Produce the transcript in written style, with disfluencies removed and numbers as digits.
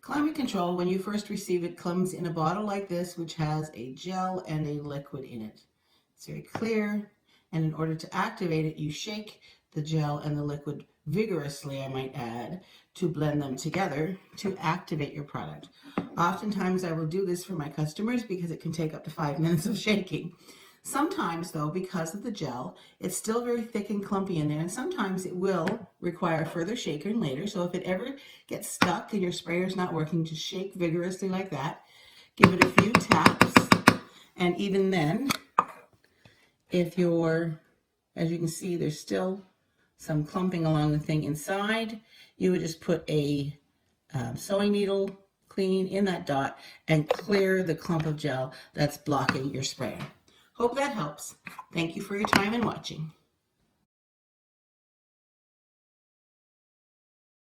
Climate control, when you first receive it, comes in a bottle like this, which has a gel and a liquid in it. It's very clear, and in order to activate it, you shake the gel and the liquid vigorously, I might add, to blend them together to activate your product. Oftentimes I will do this for my customers because it can take up to 5 minutes of shaking. Sometimes though, because of the gel, it's still very thick and clumpy in there, and sometimes it will require further shaking later. So if it ever gets stuck and your sprayer's not working, just shake vigorously like that. Give it a few taps, and even then, if you're, as you can see, there's still some clumping along the thing inside, you would just put a sewing needle clean in that dot and clear the clump of gel that's blocking your sprayer. Hope that helps. Thank you for your time and watching.